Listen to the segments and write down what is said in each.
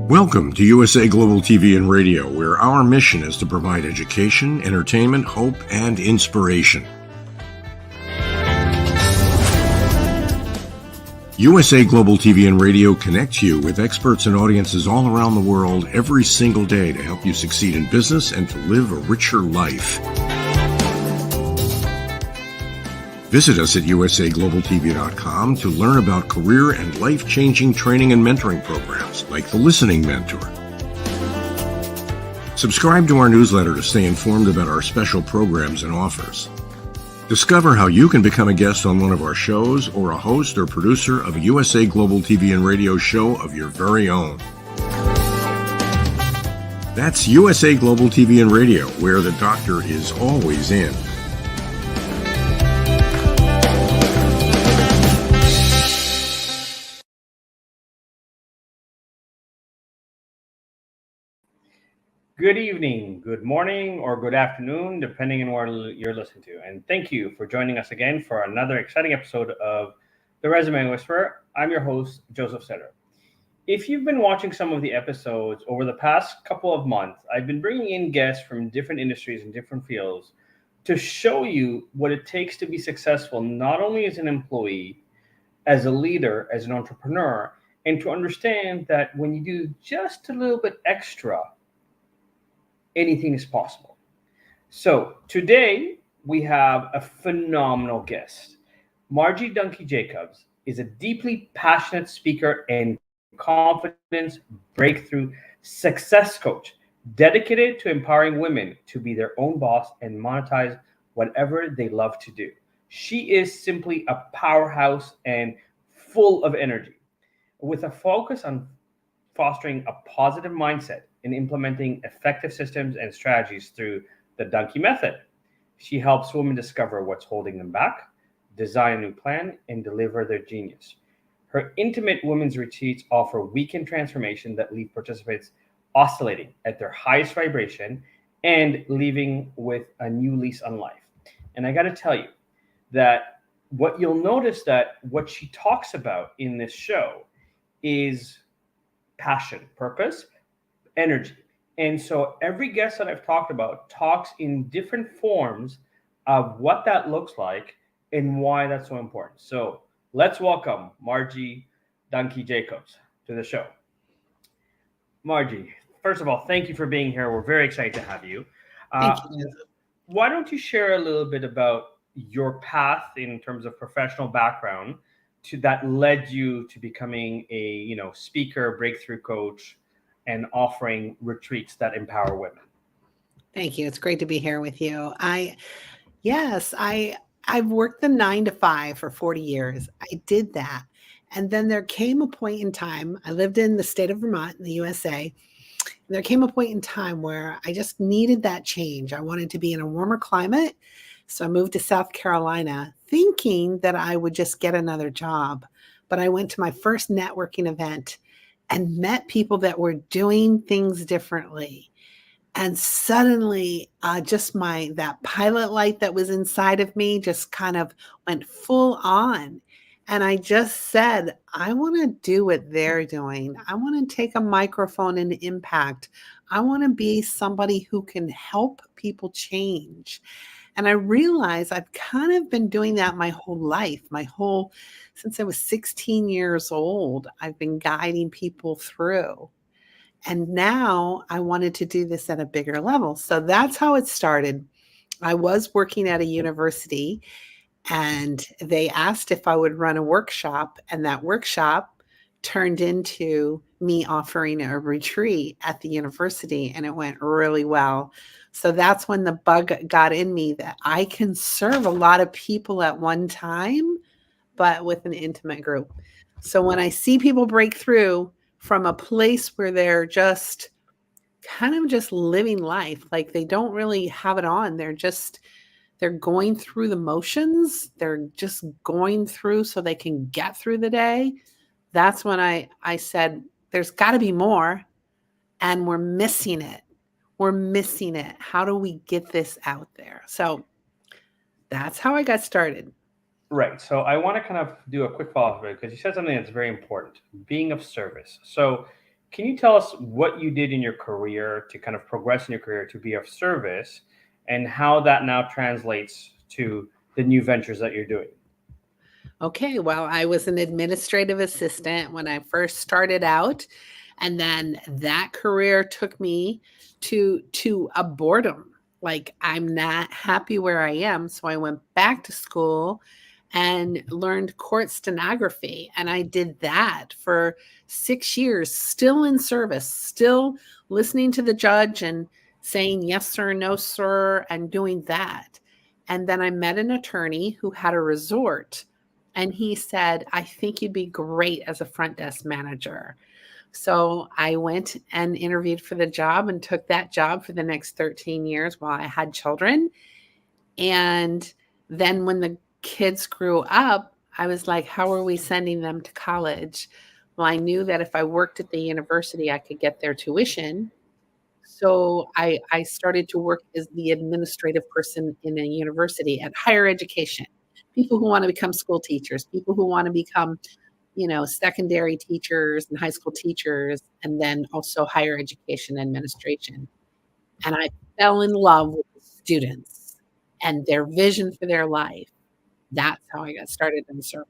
Welcome to USA Global TV and Radio, where our mission is to provide education, entertainment, hope, and inspiration. USA Global TV and Radio connects you with experts and audiences all around the world every single day to help you succeed in business and to live a richer life. Visit us at usaglobaltv.com to learn about career and life-changing training and mentoring programs like the Listening Mentor. Subscribe to our newsletter to stay informed about our special programs and offers. Discover how you can become a guest on one of our shows or a host or producer of a USA Global TV and Radio show of your very own. That's USA Global TV and Radio, where the doctor is always in. Good evening, good morning, or good afternoon, depending on where you're listening to. And thank you for joining us again for another exciting episode of The Resume Whisperer. I'm your host, JosefStetter. If you've been watching some of the episodes over the past couple of months, I've been bringing in guests from different industries and different fields to show you what it takes to be successful, not only as an employee, as a leader, as an entrepreneur, and to understand that when you do just a little bit extra, anything is possible. So today we have a phenomenal guest. Margie Dunki-Jacobs is a deeply passionate speaker and confidence breakthrough success coach dedicated to empowering women to be their own boss and monetize whatever they love to do. She is simply a powerhouse and full of energy, with a focus on fostering a positive mindset and implementing effective systems and strategies through the Dunki method. She helps women discover what's holding them back, design a new plan, and deliver their genius. Her intimate women's retreats offer weekend transformation that leave participants oscillating at their highest vibration and leaving with a new lease on life. And I got to tell you that what you'll notice that what she talks about in this show is passion, purpose, energy. And so every guest that I've talked about talks in different forms of what that looks like and why that's so important. So let's welcome Margie Dunki-Jacobs to the show. Margie, first of all, thank you for being here. We're very excited to have you. Thank you. Why don't you share a little bit about your path in terms of professional background to that led you to becoming a speaker, breakthrough coach, and offering retreats that empower women? Thank you. It's great to be here with you. I've worked the 9 to 5 for 40 years. I did that. And then there came a point in time, I lived in the state of Vermont in the USA. There came a point in time where I just needed that change. I wanted to be in a warmer climate So I moved to South Carolina thinking that I would just get another job. But I went to my first networking event and met people that were doing things differently. And suddenly, just that pilot light that was inside of me just kind of went full on. And I just said, I want to do what they're doing. I want to take a microphone and impact. I want to be somebody who can help people change. And I realized I've kind of been doing that my whole life, since I was 16 years old, I've been guiding people through. And now I wanted to do this at a bigger level. So that's how it started. I was working at a university and they asked if I would run a workshop, and that workshop turned into me offering a retreat at the university, and it went really well. So that's when the bug got in me that I can serve a lot of people at one time, but with an intimate group. So when I see people break through from a place where they're just kind of just living life, like they don't really have it on, they're going through the motions, they're just going through so they can get through the day. That's when I said, there's got to be more, and we're missing it. We're missing it. How do we get this out there? So that's how I got started. Right. So I want to kind of do a quick follow-up because you said something that's very important, being of service. So can you tell us what you did in your career to kind of progress in your career to be of service, and how that now translates to the new ventures that you're doing? Okay, well, I was an administrative assistant when I first started out, and then that career took me to a boredom. Like I'm not happy where I am, so I went back to school and learned court stenography, and I did that for 6 years, still in service, still listening to the judge and saying yes sir, no sir, and doing that. And then I met an attorney who had a resort, and he said, I think you'd be great as a front desk manager. So I went and interviewed for the job and took that job for the next 13 years while I had children. And then when the kids grew up, I was like, how are we sending them to college? Well, I knew that if I worked at the university, I could get their tuition. So I started to work as the administrative person in a university at higher education. People who want to become school teachers, people who want to become, secondary teachers and high school teachers, and then also higher education administration. And I fell in love with the students and their vision for their life. That's how I got started in service.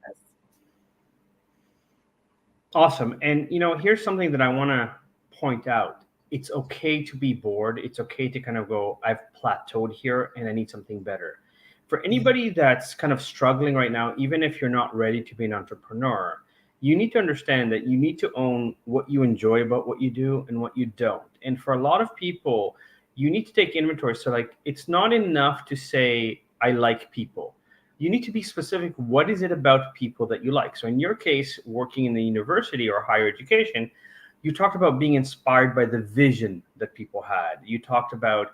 Awesome. And here's something that I want to point out. It's okay to be bored. It's okay to kind of go, I've plateaued here and I need something better. For anybody that's kind of struggling right now, even if you're not ready to be an entrepreneur, you need to understand that you need to own what you enjoy about what you do and what you don't. And for a lot of people, you need to take inventory. So it's not enough to say, I like people. You need to be specific. What is it about people that you like? So in your case, working in the university or higher education, you talked about being inspired by the vision that people had. You talked about,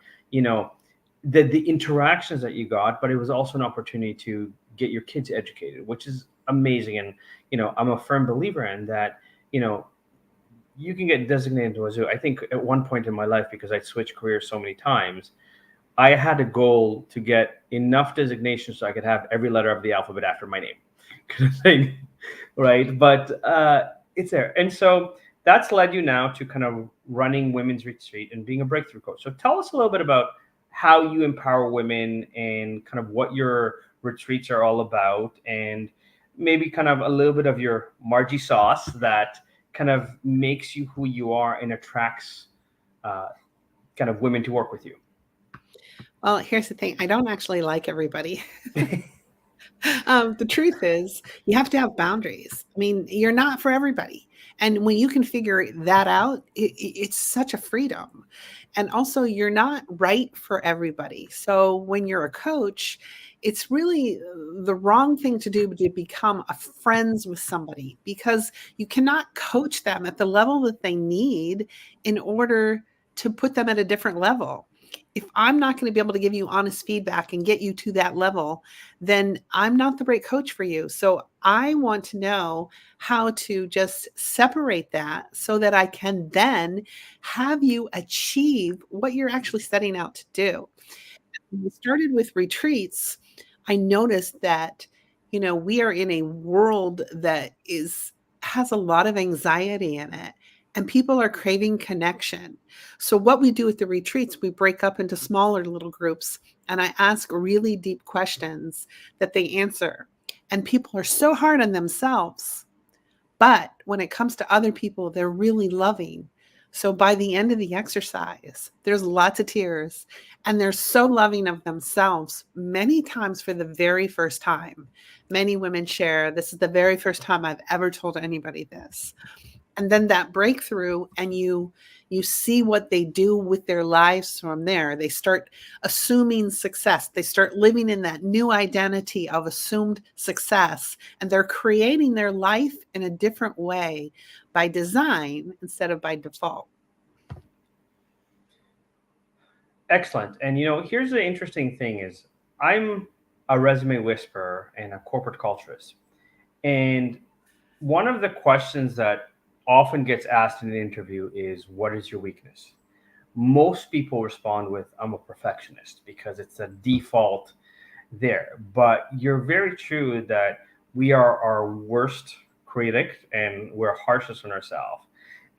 the interactions that you got, but it was also an opportunity to get your kids educated, which is amazing. And, I'm a firm believer in that, you can get designated to a zoo. I think at one point in my life, because I switched careers so many times, I had a goal to get enough designations so I could have every letter of the alphabet after my name, kind of thing, right? But it's there. And so that's led you now to kind of running Women's Retreat and being a breakthrough coach. So tell us a little bit about how you empower women and kind of what your retreats are all about, and maybe kind of a little bit of your Margie sauce that kind of makes you who you are and attracts kind of women to work with you. Well, here's the thing. I don't actually like everybody. The truth is, you have to have boundaries. I mean, you're not for everybody. And when you can figure that out, it's such a freedom. And also, you're not right for everybody. So when you're a coach, it's really the wrong thing to do to become friends with somebody, because you cannot coach them at the level that they need in order to put them at a different level. if I'm not going to be able to give you honest feedback and get you to that level, then I'm not the right coach for you. So I want to know how to just separate that so that I can then have you achieve what you're actually setting out to do. When we started with retreats, I noticed that, we are in a world that has a lot of anxiety in it, and people are craving connection. So what we do with the retreats, we break up into smaller little groups, and I ask really deep questions that they answer. And people are so hard on themselves, but when it comes to other people, they're really loving. So by the end of the exercise, there's lots of tears, and they're so loving of themselves. Many times for the very first time, many women share, this is the very first time I've ever told anybody this. And then that breakthrough, and you see what they do with their lives from there. They start assuming success. They start living in that new identity of assumed success, and they're creating their life in a different way by design instead of by default. Excellent. And here's the interesting thing is I'm a resume whisperer and a corporate culturist. And one of the questions that often gets asked in an interview is, what is your weakness? Most people respond with, I'm a perfectionist, because it's a default there. But you're very true that we are our worst critic and we're harshest on ourselves.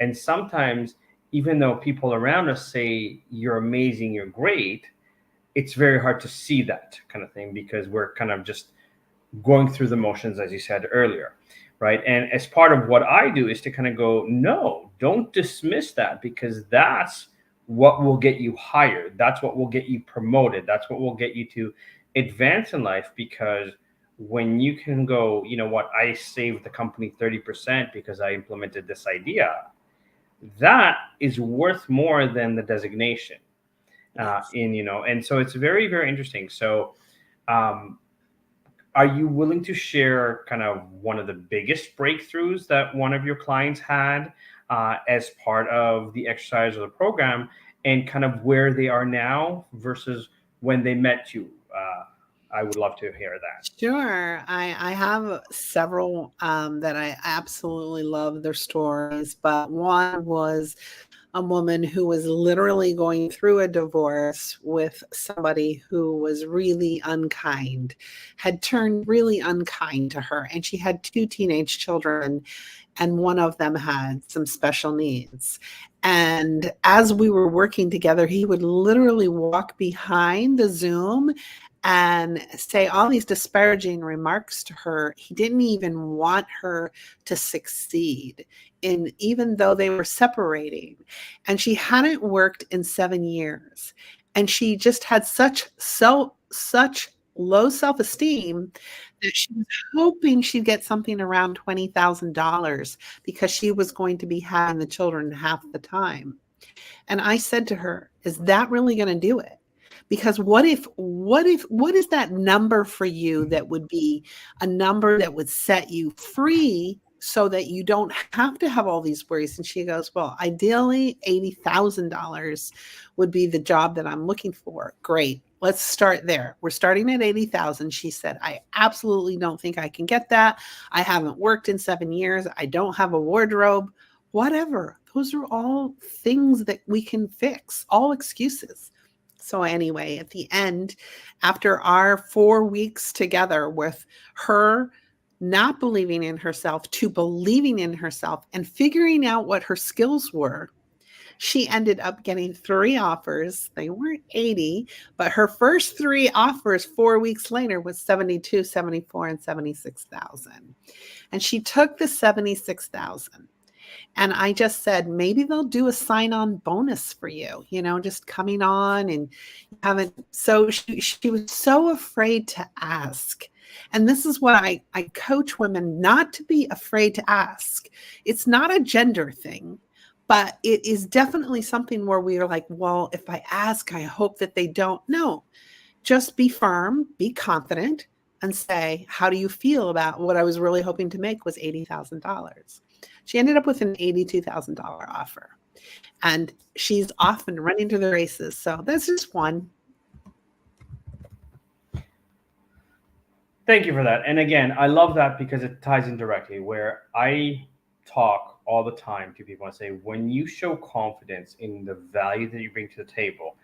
And sometimes, even though people around us say you're amazing, you're great, it's very hard to see that kind of thing because we're kind of just going through the motions, as you said earlier. Right. And as part of what I do is to kind of go, no, don't dismiss that, because that's what will get you hired. That's what will get you promoted. That's what will get you to advance in life. Because when you can go, you know what, I saved the company 30% because I implemented this idea, that is worth more than the designation. And so it's very, very interesting. So, are you willing to share kind of one of the biggest breakthroughs that one of your clients had as part of the exercise or the program, and kind of where they are now versus when they met you? I would love to hear that. Sure. I have several that I absolutely love their stories, but one was a woman who was literally going through a divorce with somebody who was really unkind, had turned really unkind to her. And she had 2 teenage children, and one of them had some special needs. And as we were working together, he would literally walk behind the Zoom and say all these disparaging remarks to her. He didn't even want her to succeed, in even though they were separating. And she hadn't worked in 7 years. And she just had such low self-esteem that she was hoping she'd get something around $20,000 because she was going to be having the children half the time. And I said to her, is that really going to do it? Because what is that number for you that would be a number that would set you free so that you don't have to have all these worries? And she goes, well, ideally $80,000 would be the job that I'm looking for. Great. Let's start there. We're starting at 80,000. She said, I absolutely don't think I can get that. I haven't worked in 7 years. I don't have a wardrobe, whatever. Those are all things that we can fix, all excuses. So anyway, at the end, after our 4 weeks together with her not believing in herself to believing in herself and figuring out what her skills were, she ended up getting 3 offers. They weren't 80, but her first 3 offers 4 weeks later was 72, 74, and 76,000. And she took the 76,000. And I just said, maybe they'll do a sign-on bonus for you, just coming on and haven't. So she was so afraid to ask. And this is what I coach women not to be afraid to ask. It's not a gender thing, but it is definitely something where we are like, well, if I ask, I hope that they don't. No, just be firm, be confident, and say, how do you feel about what I was really hoping to make was $80,000? She ended up with an $82,000 offer. and she's off and running to the races. So that's just one. Thank you for that. And again, I love that because it ties in directly where I talk all the time to people and say, when you show confidence in the value that you bring to the table,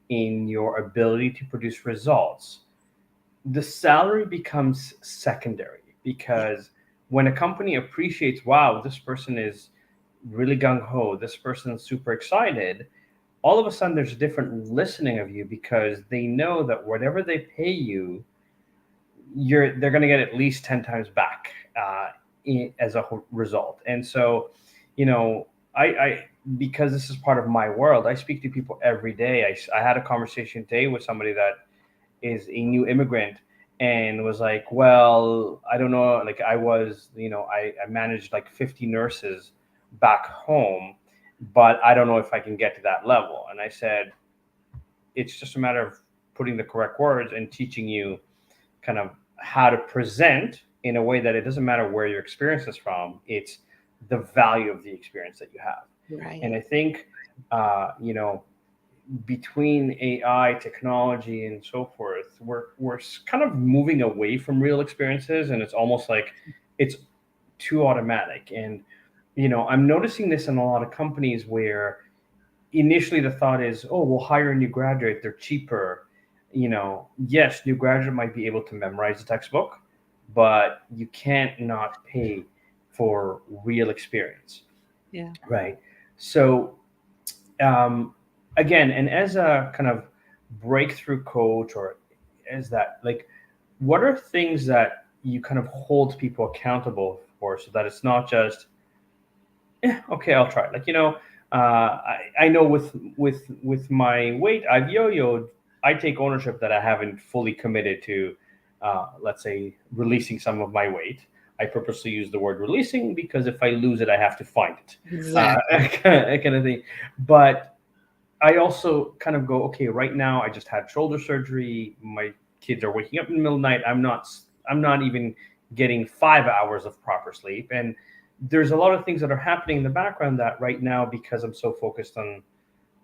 in your ability to produce results, the salary becomes secondary, because when a company appreciates, wow, this person is really gung-ho, this person's super excited, all of a sudden there's a different listening of you, because they know that whatever they pay you, they're going to get at least 10 times back as a result. And so, I because this is part of my world, I speak to people every day. I had a conversation today with somebody that is a new immigrant and was like, well, I don't know, like I was, I managed like 50 nurses back home, but I don't know if I can get to that level. And I said, it's just a matter of putting the correct words and teaching you kind of how to present in a way that it doesn't matter where your experience is from. It's the value of the experience that you have. Right. And I think, between AI, technology, and so forth, we're kind of moving away from real experiences, and it's almost like it's too automatic. And I'm noticing this in a lot of companies where initially the thought is, oh, we'll hire a new graduate, they're cheaper. Yes, new graduate might be able to memorize the textbook, but you can't not pay for real experience. Yeah. Right. So, again, and as a kind of breakthrough coach, or as that, like, what are things that you kind of hold people accountable for, so that it's not just, okay, I'll try it. Like, I know with my weight, I've yo-yoed. I take ownership that I haven't fully committed to, let's say, releasing some of my weight. I purposely use the word releasing because if I lose it, I have to find it. Exactly. Kind of thing. But I also kind of go, okay, right now I just had shoulder surgery. My kids are waking up in the middle of the night. I'm not even getting 5 hours of proper sleep. And there's a lot of things that are happening in the background that right now, because I'm so focused on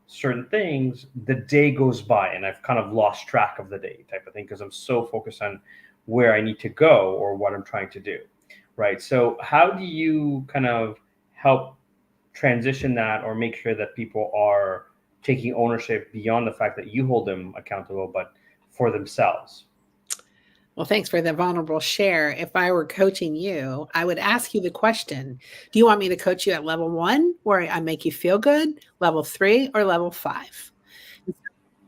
certain things, the day goes by and I've kind of lost track of the day type of thing, because I'm so focused on where I need to go or what I'm trying to do. Right. So how do you kind of help transition that, or make sure that people are taking ownership beyond the fact that you hold them accountable, but for themselves? Well, thanks for the vulnerable share. If I were coaching you, I would ask you the question, do you want me to coach you at level 1, where I make you feel good, level 3, or level 5?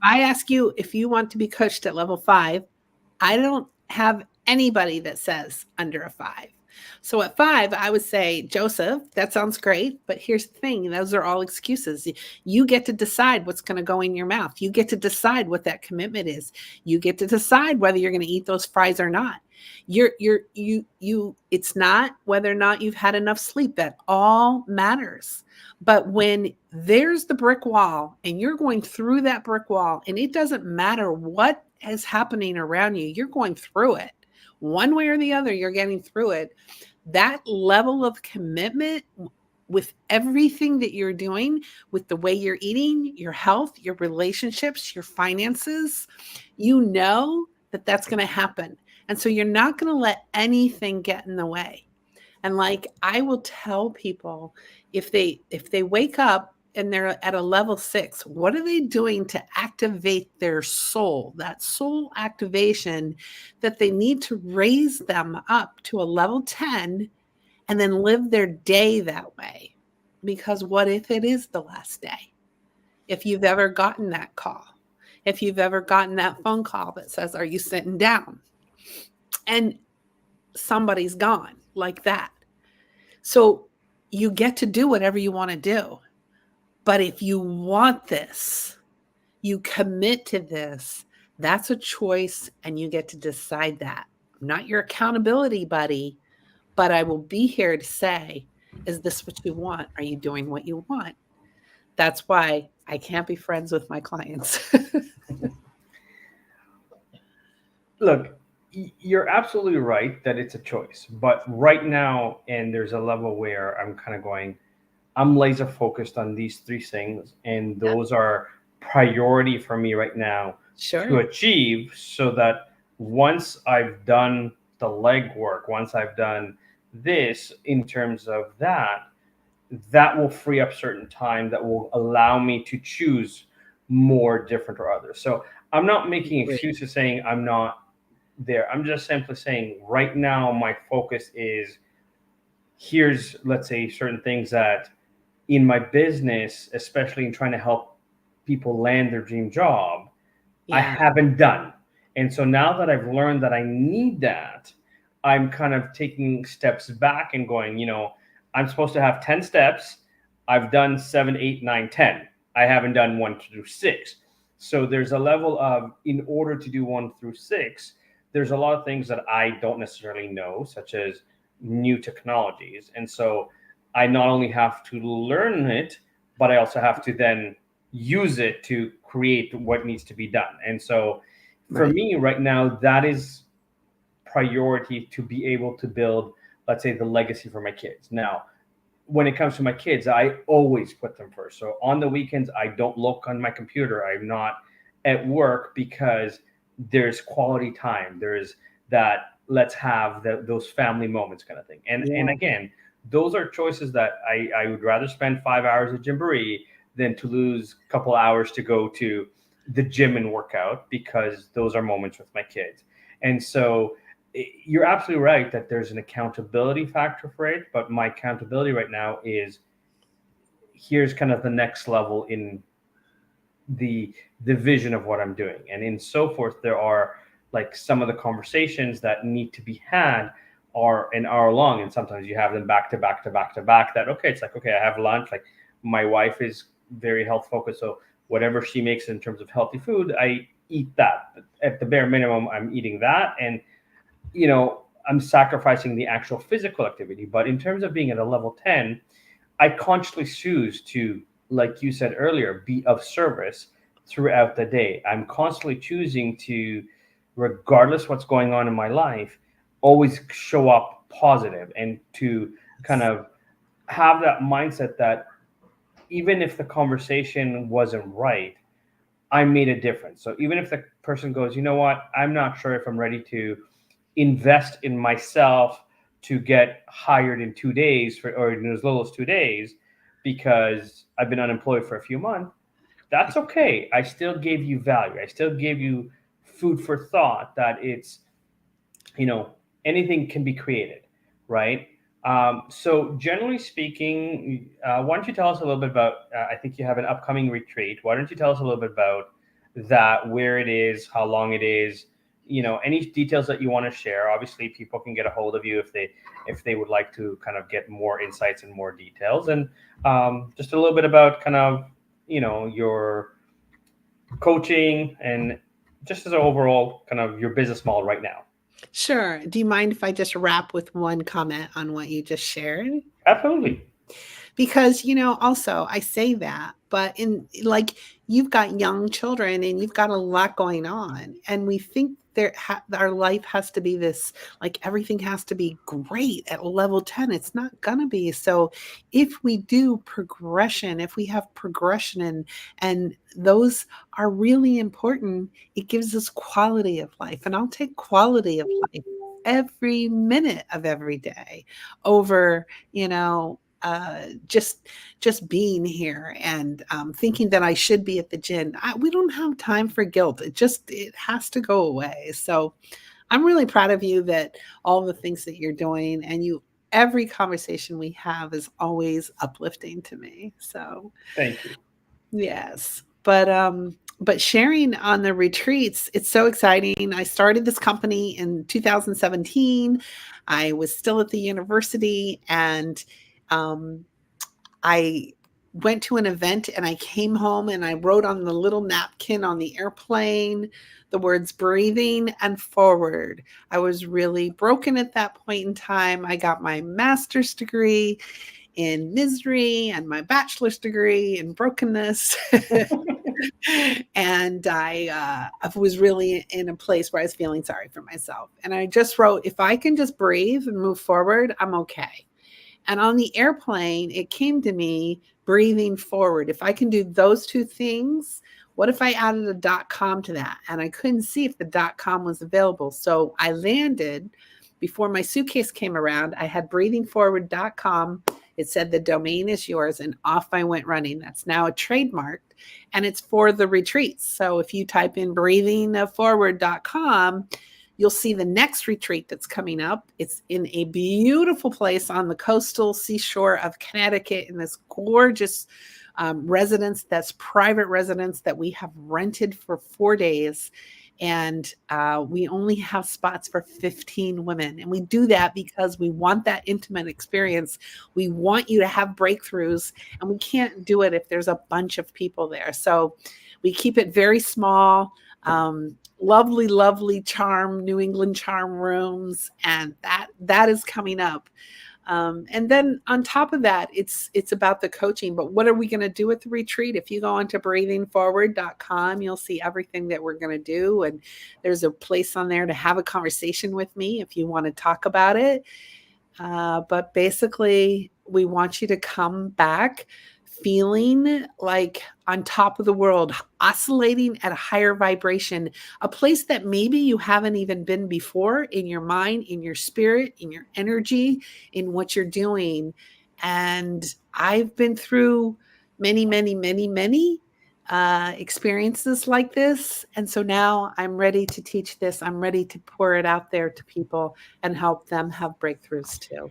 I ask you if you want to be coached at level 5, I don't have anybody that says under a 5. So at 5, I would say, Joseph, that sounds great, but here's the thing. Those are all excuses. You get to decide what's going to go in your mouth. You get to decide what that commitment is. You get to decide whether you're going to eat those fries or not. It's not whether or not you've had enough sleep. That all matters. But when there's the brick wall and you're going through that brick wall, and it doesn't matter what is happening around you, you're going through it. One way or the other, you're getting through it. That level of commitment with everything that you're doing, with the way you're eating, your health, your relationships, your finances, you know that that's going to happen. And so you're not going to let anything get in the way. And like I will tell people, if they wake up and they're at a level 6, what are they doing to activate their soul? That soul activation that they need to raise them up to a level 10 and then live their day that way. Because what if it is the last day? If you've ever gotten that call, if you've ever gotten that phone call that says, are you sitting down? And somebody's gone like that. So you get to do whatever you want to do. But if you want this, you commit to this, that's a choice, and you get to decide that. I'm not your accountability buddy, but I will be here to say, is this what you want? Are you doing what you want? That's why I can't be friends with my clients. Look, you're absolutely right that it's a choice. But right now, and there's a level where I'm kind of going, I'm laser focused on these three things, and those are priority for me right now to Sure. achieve, so that once I've done the legwork, once I've done this in terms of that, that will free up certain time that will allow me to choose more different or others. So I'm not making Great. excuses saying I'm not there. I'm just simply saying right now my focus is, here's, let's say, certain things that in my business, especially in trying to help people land their dream job, I Yeah. haven't done. And so now that I've learned that I need that, I'm kind of taking steps back and going, I'm supposed to have 10 steps. I've done 7, 8, 9, 10. I haven't done 1 through 6. So there's a level of, in order to do 1 through 6, there's a lot of things that I don't necessarily know, such as new technologies. And so I not only have to learn it, but I also have to then use it to create what needs to be done. And so for Right. me right now, that is priority, to be able to build, let's say, the legacy for my kids. Now, when it comes to my kids, I always put them first. So on the weekends, I don't look on my computer. I'm not at work, because there's quality time. There's that, let's have those family moments kind of thing. And Yeah. again, those are choices that I would rather spend 5 hours at Gymboree than to lose a couple hours to go to the gym and work out, because those are moments with my kids. And so you're absolutely right that there's an accountability factor for it, but my accountability right now is, here's kind of the next level in the vision of what I'm doing. And in so forth, there are, like, some of the conversations that need to be had are an hour long, and sometimes you have them back to back to back to back. That, okay, it's like, okay, I have lunch. Like, my wife is very health focused, so whatever she makes in terms of healthy food, I eat that. At the bare minimum, I'm eating that, and I'm sacrificing the actual physical activity. But in terms of being at a level 10, I consciously choose to, like you said earlier, be of service throughout the day. I'm constantly choosing to, regardless what's going on in my life, always show up positive, and to kind of have that mindset that even if the conversation wasn't right, I made a difference. So even if the person goes, you know what, I'm not sure if I'm ready to invest in myself to get hired in 2 days, or in as little as 2 days, because I've been unemployed for a few months, that's okay. I still gave you value. I still gave you food for thought, that it's, anything can be created, right? So generally speaking, why don't you tell us a little bit about, I think you have an upcoming retreat. Why don't you tell us a little bit about that, where it is, how long it is, any details that you want to share. Obviously, people can get a hold of you if they would like to kind of get more insights and more details, and just a little bit about kind of, your coaching, and just as an overall kind of your business model right now. Sure. Do you mind if I just wrap with one comment on what you just shared? Absolutely. Because, also I say that, but like, you've got young children and you've got a lot going on, and we think our life has to be this, like, everything has to be great at level 10. It's not gonna be. So if we do progression, if we have progression, and those are really important, it gives us quality of life. And I'll take quality of life every minute of every day over, just being here and thinking that I should be at the gym. We don't have time for guilt. It has to go away. So I'm really proud of you, that all the things that you're doing, and every conversation we have is always uplifting to me. So Thank you. yes. But sharing on the retreats, it's so exciting. I started this company in 2017. I was still at the university, and um, I went to an event, and I came home and I wrote on the little napkin on the airplane the words breathing and forward. I was really broken at that point in time. I got my master's degree in misery and my bachelor's degree in brokenness. And I was really in a place where I was feeling sorry for myself. And I just wrote, if I can just breathe and move forward, I'm okay. And on the airplane, it came to me, breathing forward. If I can do those two things, what if I added a .com to that? And I couldn't see if the .com was available. So I landed before my suitcase came around. I had breathingforward.com. It said the domain is yours, and off I went running. That's now a trademark, and it's for the retreats. So if you type in breathingforward.com, you'll see the next retreat that's coming up. It's in a beautiful place on the coastal seashore of Connecticut in this gorgeous residence, that's private residence that we have rented for 4 days. And we only have spots for 15 women. And we do that because we want that intimate experience. We want you to have breakthroughs, and we can't do it if there's a bunch of people there. So we keep it very small. Lovely, lovely charm, New England charm rooms. And that is coming up. And then on top of that, it's about the coaching. But what are we going to do at the retreat? If you go onto breathingforward.com, you'll see everything that we're going to do. And there's a place on there to have a conversation with me if you want to talk about it. But basically, we want you to come back feeling like on top of the world, oscillating at a higher vibration, a place that maybe you haven't even been before, in your mind, in your spirit, in your energy, in what you're doing. And I've been through many, many, many, many experiences like this. And so now I'm ready to teach this. I'm ready to pour it out there to people and help them have breakthroughs too.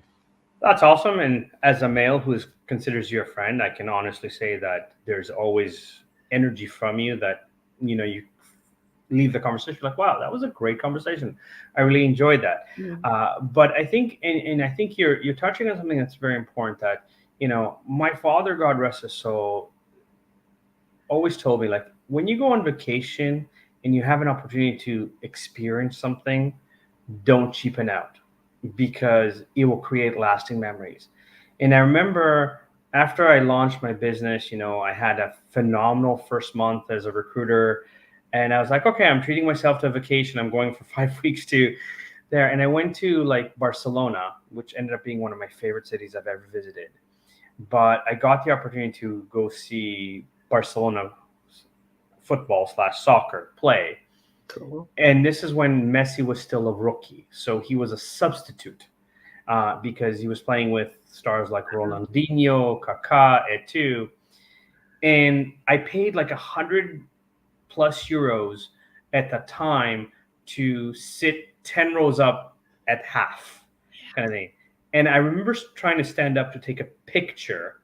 That's awesome. And as a male who considers you a friend, I can honestly say that there's always energy from you that, you leave the conversation like, wow, that was a great conversation. I really enjoyed that. But I think, and I think you're touching on something that's very important, that, my father, God rest his soul, always told me, like, when you go on vacation and you have an opportunity to experience something, don't cheapen out, because it will create lasting memories. And I remember after I launched my business, I had a phenomenal first month as a recruiter. And I was like, okay, I'm treating myself to a vacation. I'm going for 5 weeks to there. And I went to like Barcelona, which ended up being one of my favorite cities I've ever visited. But I got the opportunity to go see Barcelona football/soccer play. Cool. And this is when Messi was still a rookie. So he was a substitute because he was playing with stars like Ronaldinho, Kaká, Eto'o. And I paid like 100+ euros at the time to sit 10 rows up at half, kind of thing. And I remember trying to stand up to take a picture,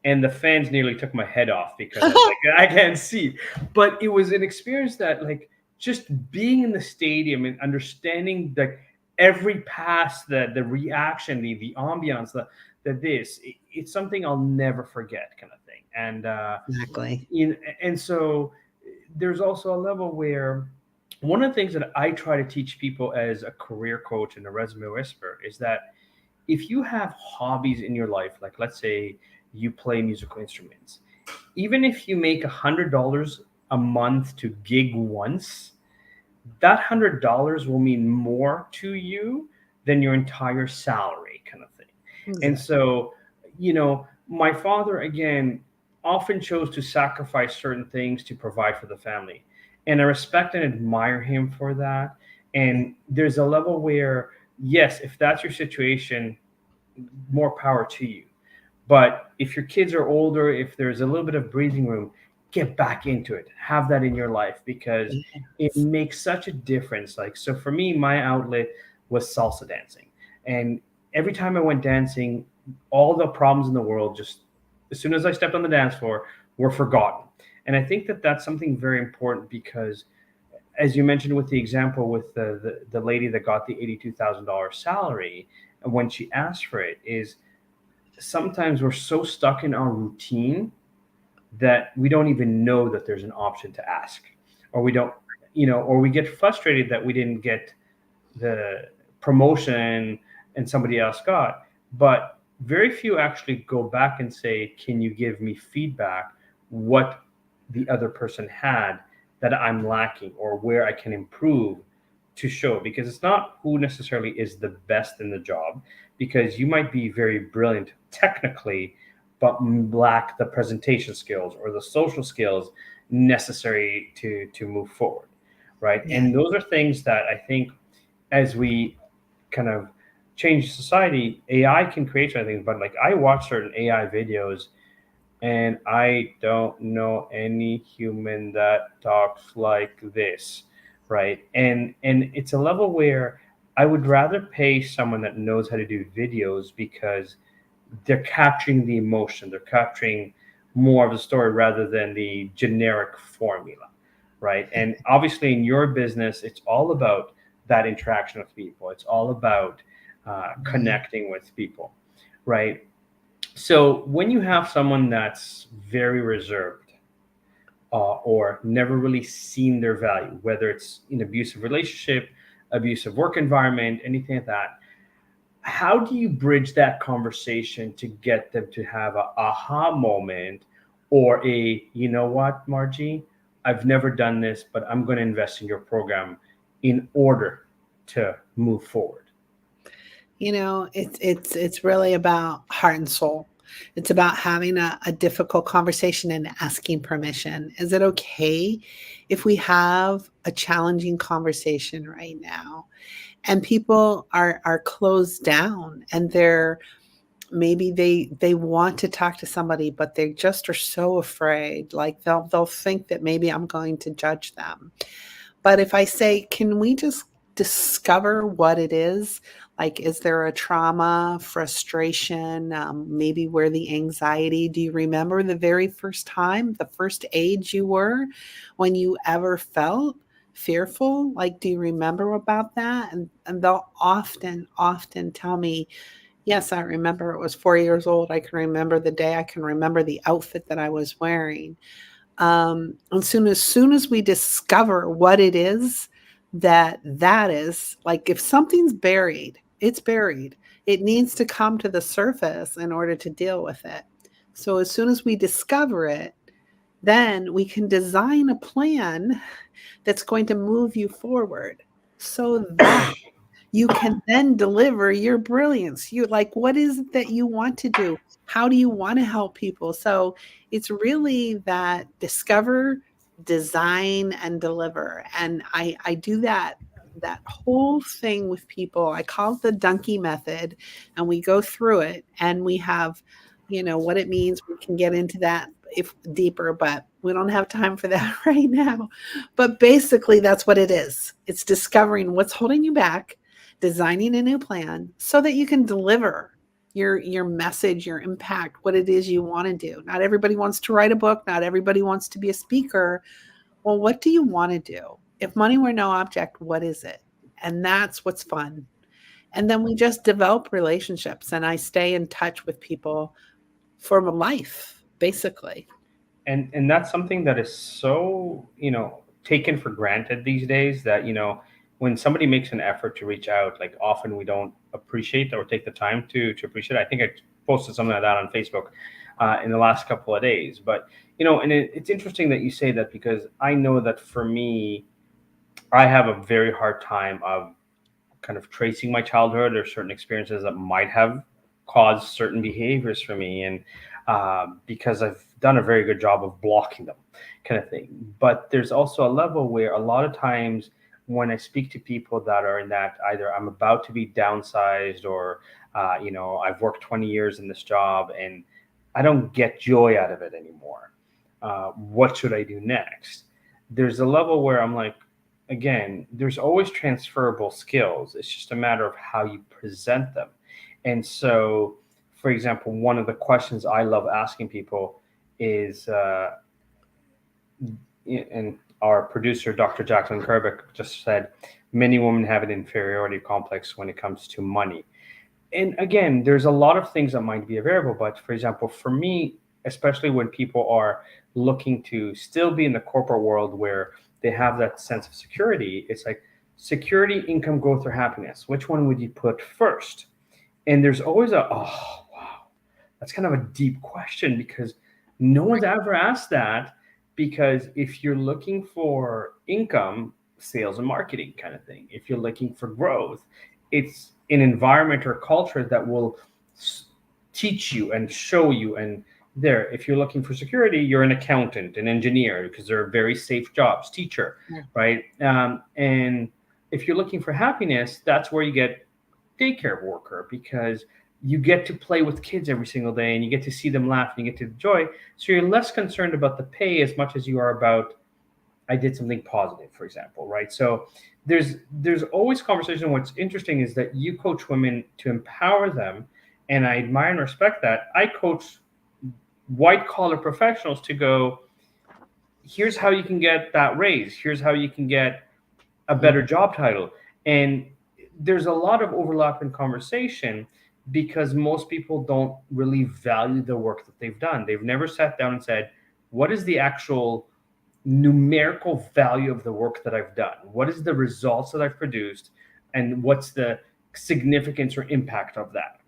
and the fans nearly took my head off because I was like, I can't see. But it was an experience that, like, just being in the stadium and understanding that every pass, the reaction, the ambiance, it's something I'll never forget, kind of thing. And Exactly. and so there's also a level where one of the things that I try to teach people as a career coach and a resume whisperer is that if you have hobbies in your life, like let's say you play musical instruments, even if you make $100 a month to gig once, that $100 will mean more to you than your entire salary, kind of thing. Exactly. And so, my father, again, often chose to sacrifice certain things to provide for the family. And I respect and admire him for that. And there's a level where, yes, if that's your situation, more power to you. But if your kids are older, if there's a little bit of breathing room, get back into it. Have that in your life, because it makes such a difference. Like, so for me, my outlet was salsa dancing. And every time I went dancing, all the problems in the world, just as soon as I stepped on the dance floor, were forgotten. And I think that that's something very important, because as you mentioned with the example with the lady that got the $82,000 salary, and when she asked for it, is sometimes we're so stuck in our routine that we don't even know that there's an option to ask, or we don't, or we get frustrated that we didn't get the promotion and somebody else got. But very few actually go back and say, can you give me feedback what the other person had that I'm lacking, or where I can improve to show, because it's not who necessarily is the best in the job, because you might be very brilliant technically, but lack the presentation skills or the social skills necessary to move forward, right? Yeah. And those are things that I think, as we kind of change society, AI can create certain things. But like, I watch certain AI videos, and I don't know any human that talks like this, right? And it's a level where I would rather pay someone that knows how to do videos, because they're capturing the emotion, they're capturing more of the story rather than the generic formula, right? And obviously in your business, it's all about that interaction with people. It's all about connecting with people, right? So when you have someone that's very reserved, or never really seen their value, whether it's an abusive relationship, abusive work environment, anything like that, how do you bridge that conversation to get them to have a aha moment, or a, you know what, Margie, I've never done this, but I'm going to invest in your program in order to move forward? It's really about heart and soul. It's about having a difficult conversation and asking permission. Is it okay if we have a challenging conversation right now? And people are closed down, and maybe they want to talk to somebody, but they just are so afraid. Like, they'll think that maybe I'm going to judge them. But if I say, can we just discover what it is? Like, is there a trauma, frustration, maybe where the anxiety? Do you remember the very first time, the first age you were when you ever felt fearful? Like, do you remember about that? And they'll often tell me, yes, I remember. It was 4 years old. I can remember the day. I can remember the outfit that I was wearing. And soon as we discover what it is, that is, like, if something's buried, it's buried. It needs to come to the surface in order to deal with it. So as soon as we discover it, then we can design a plan that's going to move you forward, so that you can then deliver your brilliance. You, like, what is it that you want to do? How do you want to help people? So it's really that discover, design, and deliver. And I do that whole thing with people. I call it the Dunky method, and we go through it, and we have, what it means. We can get into that if deeper, but we don't have time for that right now. But basically, that's what it is. It's discovering what's holding you back, designing a new plan so that you can deliver your message, your impact, what it is you want to do. Not everybody wants to write a book. Not everybody wants to be a speaker. Well, what do you want to do? If money were no object, what is it? And that's what's fun. And then we just develop relationships, and I stay in touch with people for my life, basically. And that's something that is so, taken for granted these days, that, when somebody makes an effort to reach out, like, often we don't appreciate or take the time to appreciate it. I think I posted something like that on Facebook in the last couple of days. But, and it's interesting that you say that, because I know that for me, I have a very hard time of kind of tracing my childhood or certain experiences that might have caused certain behaviors for me. And because I've done a very good job of blocking them, kind of thing. But there's also a level where a lot of times when I speak to people that are in that, either I'm about to be downsized, or, I've worked 20 years in this job and I don't get joy out of it anymore. What should I do next? There's a level where I'm like, again, there's always transferable skills. It's just a matter of how you present them. And so, for example, one of the questions I love asking people is, and our producer, Dr. Jacqueline Kerbick, just said, many women have an inferiority complex when it comes to money. And again, there's a lot of things that might be a variable. But for example, for me, especially when people are looking to still be in the corporate world where they have that sense of security, it's like, security, income, growth, or happiness. Which one would you put first? And there's always oh, wow, that's kind of a deep question, because no one's ever asked that. Because if you're looking for income, sales and marketing kind of thing. If you're looking for growth, it's an environment or culture that will teach you and show you. And there, if you're looking for security, you're an accountant, an engineer, because they're very safe jobs, teacher, right? And if you're looking for happiness, that's where you get daycare worker, because you get to play with kids every single day and you get to see them laugh and you get to enjoy. So you're less concerned about the pay as much as you are about, I did something positive, for example, right? So there's always conversation. What's interesting is that you coach women to empower them, and I admire and respect that. I coach white collar professionals to go, here's how you can get that raise, here's how you can get a better job title. And there's a lot of overlap in conversation because most people don't really value the work that they've done. They've never sat down and said, what is the actual numerical value of the work that I've done? What is the results that I've produced? And what's the significance or impact of that?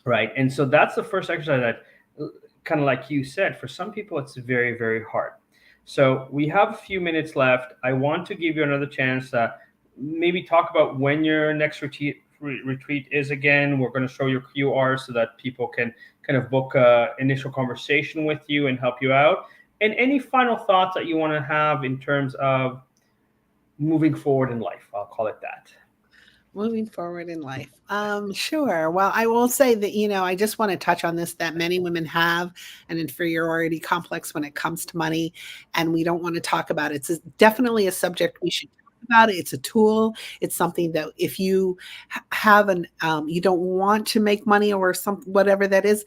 Right. And so that's the first exercise that, kind of like you said, for some people, it's very, very hard. So we have a few minutes left. I want to give you another chance to maybe talk about when your next retreat is again. We're going to show your QR so that people can kind of book an initial conversation with you and help you out. And any final thoughts that you want to have in terms of moving forward in life, I'll call it that. Moving forward in life. Sure. Well, I will say that, I just want to touch on this, that many women have an inferiority complex when it comes to money, and we don't want to talk about it. It's definitely a subject we should talk about. It's a tool. It's something that if you have you don't want to make money or whatever that is,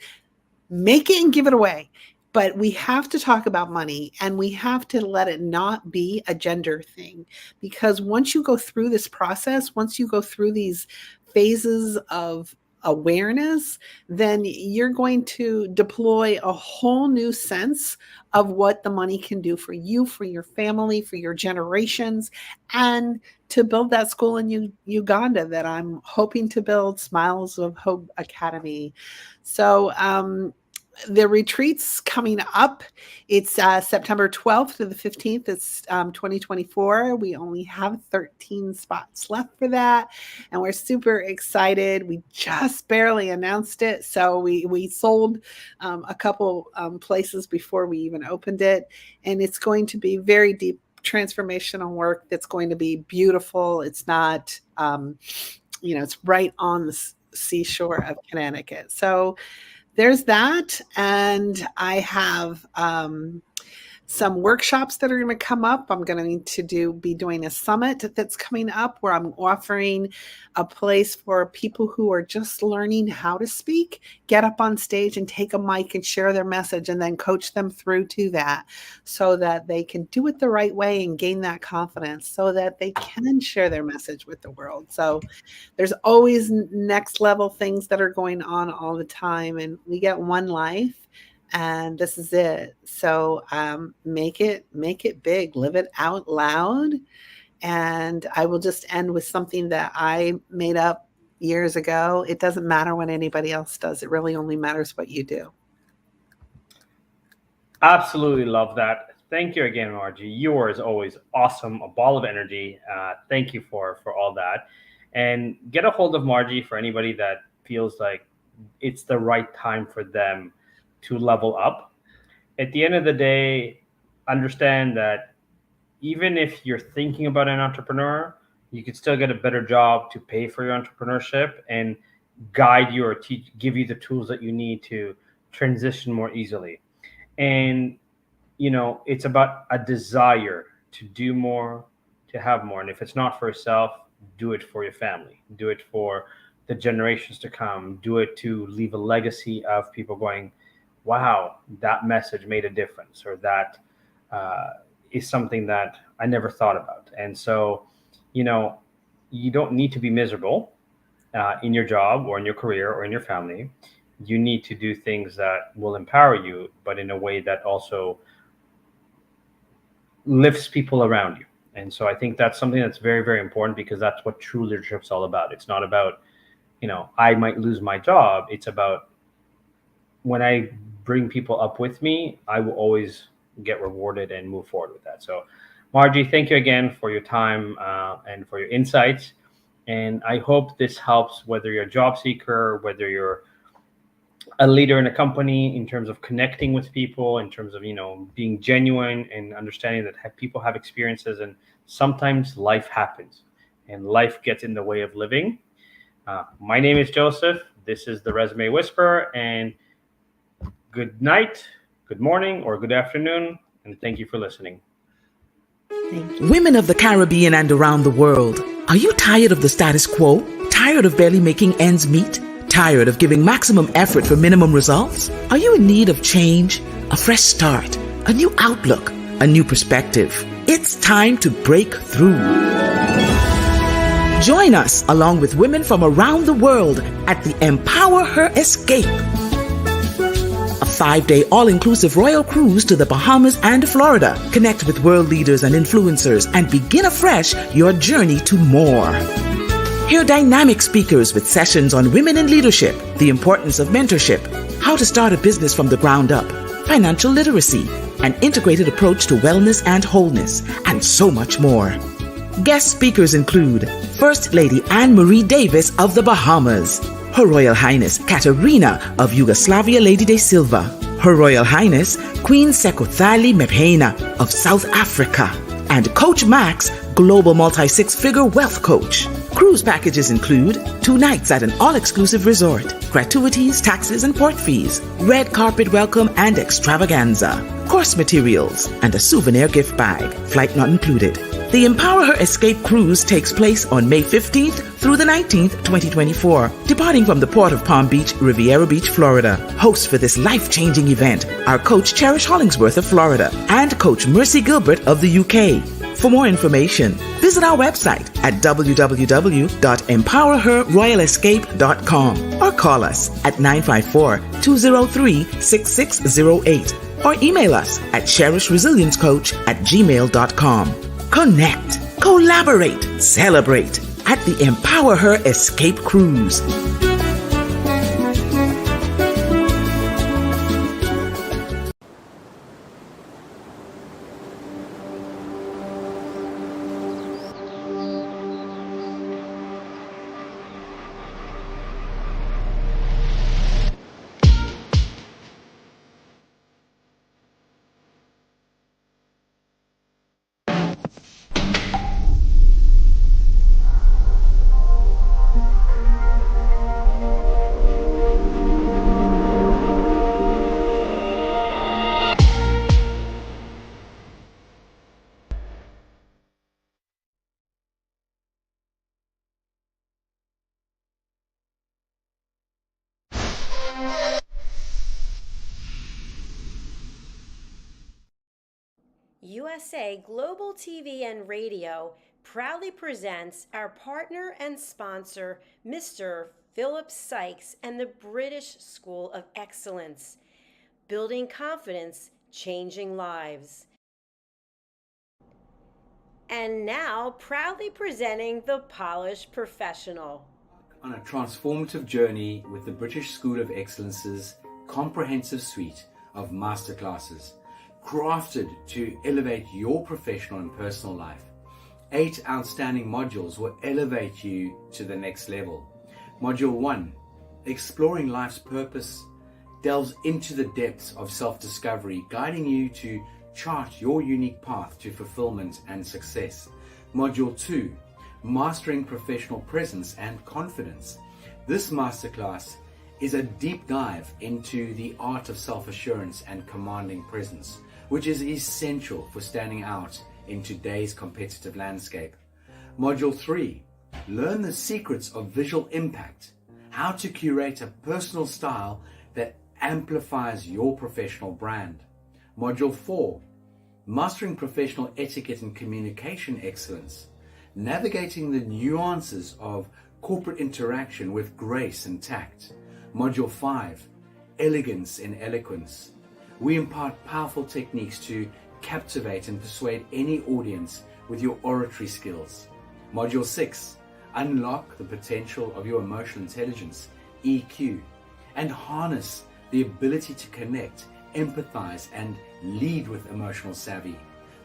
make it and give it away. But we have to talk about money, and we have to let it not be a gender thing, because once you go through this process, once you go through these phases of awareness, then you're going to deploy a whole new sense of what the money can do for you, for your family, for your generations, and to build that school in Uganda that I'm hoping to build, Smiles of Hope Academy. So, the retreat's coming up. It's September 12th to the 15th. It's 2024. We only have 13 spots left for that, and we're super excited. We just barely announced it, so we sold a couple places before we even opened it, and it's going to be very deep transformational work that's going to be beautiful. It's not, it's right on the seashore of Connecticut. So there's that. And I have some workshops that are going to come up. I'm going to be doing a summit that's coming up where I'm offering a place for people who are just learning how to speak, get up on stage and take a mic and share their message, and then coach them through to that so that they can do it the right way and gain that confidence so that they can share their message with the world. So there's always next level things that are going on all the time, and we get one life. And this is it. So make it big, live it out loud. And I will just end with something that I made up years ago. It doesn't matter what anybody else does. It really only matters what you do. Absolutely love that. Thank you again, Margie. You are, as always, awesome, a ball of energy. Thank you for all that. And get a hold of Margie for anybody that feels like it's the right time for them to level up. At the end of the day, understand that even if you're thinking about an entrepreneur, you could still get a better job to pay for your entrepreneurship and guide you or give you the tools that you need to transition more easily. And, it's about a desire to do more, to have more. And if it's not for yourself, do it for your family, do it for the generations to come, do it to leave a legacy of people going, wow, that message made a difference, or that is something that I never thought about. And so, you don't need to be miserable in your job or in your career or in your family. You need to do things that will empower you, but in a way that also lifts people around you. And so I think that's something that's very, very important, because that's what true leadership is all about. It's not about, I might lose my job. It's about when I bring people up with me, I will always get rewarded and move forward with that. So Margie, thank you again for your time and for your insights. And I hope this helps, whether you're a job seeker, whether you're a leader in a company, in terms of connecting with people, in terms of, being genuine and understanding that people have experiences, and sometimes life happens and life gets in the way of living. My name is Joseph. This is the Resume Whisperer, and good night, good morning, or good afternoon, and thank you for listening. Thank you. Women of the Caribbean and around the world, are you tired of the status quo? Tired of barely making ends meet? Tired of giving maximum effort for minimum results? Are you in need of change, a fresh start, a new outlook, a new perspective? It's time to break through. Join us along with women from around the world at the Empower Her Escape, a 5-day all-inclusive royal cruise to the Bahamas and Florida. Connect with world leaders and influencers and begin afresh your journey to more. Hear dynamic speakers with sessions on women in leadership, the importance of mentorship, how to start a business from the ground up, financial literacy, an integrated approach to wellness and wholeness, and so much more. Guest speakers include First Lady Anne-Marie Davis of the Bahamas, Her Royal Highness Katerina of Yugoslavia Lady de Silva, Her Royal Highness Queen Sekothali Mepena of South Africa, and Coach Max, Global Multi-Six-Figure Wealth Coach. Cruise packages include 2 nights at an all-exclusive resort, gratuities, taxes, and port fees, red carpet welcome and extravaganza, course materials, and a souvenir gift bag, flight not included. The Empower Her Escape Cruise takes place on May 15th through the 19th, 2024, departing from the port of Palm Beach, Riviera Beach, Florida. Hosts for this life-changing event are Coach Cherish Hollingsworth of Florida and Coach Mercy Gilbert of the UK. For more information, visit our website at www.empowerherroyalescape.com or call us at 954-203-6608 or email us at cherishresiliencecoach@gmail.com. Connect, collaborate, celebrate at the Empower Her Escape Cruise. USA Global TV and Radio proudly presents our partner and sponsor, Mr. Philip Sykes and the British School of Excellence, building confidence, changing lives. And now, proudly presenting the Polished Professional. On a transformative journey with the British School of Excellence's comprehensive suite of masterclasses, crafted to elevate your professional and personal life. 8 outstanding modules will elevate you to the next level. Module 1, Exploring Life's Purpose, delves into the depths of self-discovery, guiding you to chart your unique path to fulfillment and success. Module 2, Mastering Professional Presence and Confidence. This masterclass is a deep dive into the art of self-assurance and commanding presence, which is essential for standing out in today's competitive landscape. Module 3, Learn the secrets of visual impact, how to curate a personal style that amplifies your professional brand. Module 4, Mastering Professional Etiquette and Communication Excellence, navigating the nuances of corporate interaction with grace and tact. Module 5, Elegance in Eloquence. We impart powerful techniques to captivate and persuade any audience with your oratory skills. Module 6, Unlock the potential of your emotional intelligence, EQ, and harness the ability to connect, empathize, and lead with emotional savvy.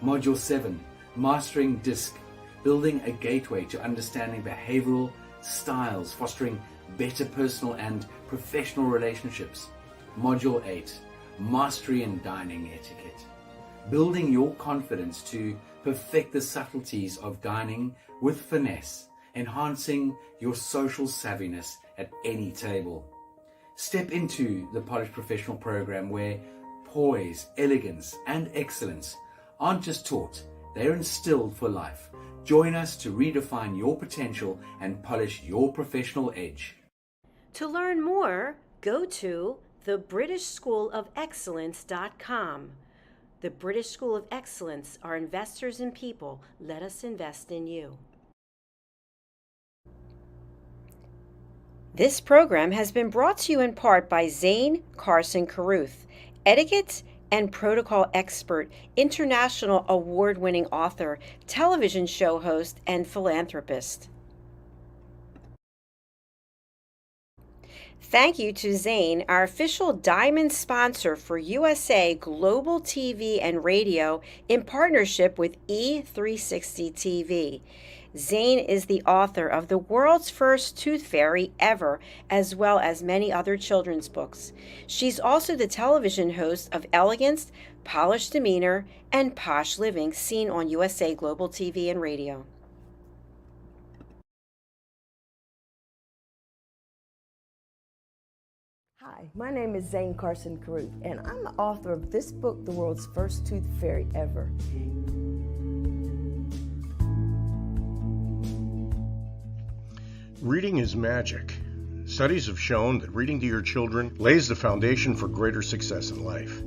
Module 7, Mastering DISC, building a gateway to understanding behavioral styles, fostering better personal and professional relationships. Module 8, Mastery in Dining Etiquette, building your confidence to perfect the subtleties of dining with finesse, enhancing your social savviness at any table. Step into the Polished Professional program where poise, elegance, and excellence aren't just taught, they're instilled for life. Join us to redefine your potential and polish your professional edge. To learn more, go to thebritishschoolofexcellence.com. The British School of Excellence are investors in people. Let us invest in you. This program has been brought to you in part by Zane Carson Carruth, etiquette and protocol expert, international award-winning author, television show host, and philanthropist. Thank you to Zane, our official diamond sponsor for USA Global TV and Radio in partnership with E360 TV. Zane is the author of The World's First Tooth Fairy Ever, as well as many other children's books. She's also the television host of Elegance, Polished Demeanor, and Posh Living, seen on USA Global TV and Radio. Hi, my name is Zane Carson Carruth, and I'm the author of this book, The World's First Tooth Fairy Ever. Reading is magic. Studies have shown that reading to your children lays the foundation for greater success in life.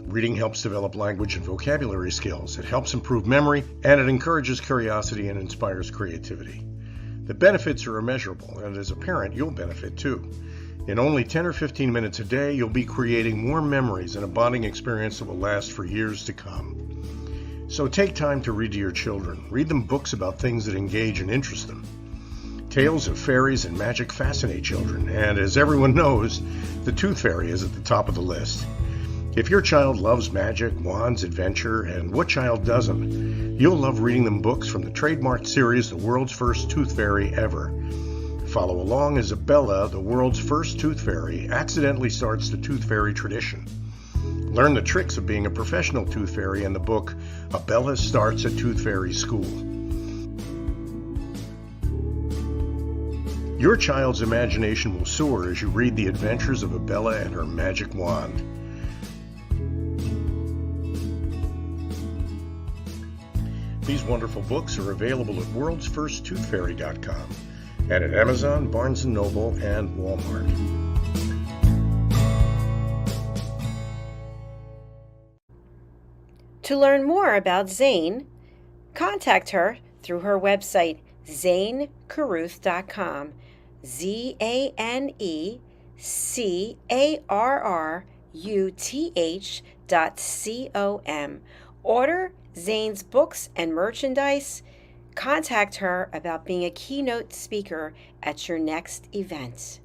Reading helps develop language and vocabulary skills. It helps improve memory, and it encourages curiosity and inspires creativity. The benefits are immeasurable, and as a parent, you'll benefit too. In only 10 or 15 minutes a day, you'll be creating more memories and a bonding experience that will last for years to come. So take time to read to your children. Read them books about things that engage and interest them. Tales of fairies and magic fascinate children, and as everyone knows, the Tooth Fairy is at the top of the list. If your child loves magic, wands, adventure, and what child doesn't, you'll love reading them books from the trademarked series, The World's First Tooth Fairy Ever. Follow along as Bella, the world's first tooth fairy, accidentally starts the tooth fairy tradition. Learn the tricks of being a professional tooth fairy in the book, Bella Starts a Tooth Fairy School. Your child's imagination will soar as you read the adventures of Bella and her magic wand. These wonderful books are available at worldsfirsttoothfairy.com and at Amazon, Barnes & Noble, and Walmart. To learn more about Zane, contact her through her website, zanecarruth.com, ZANECARRUTH.com. Order Zane's books and merchandise. Contact her about being a keynote speaker at your next event.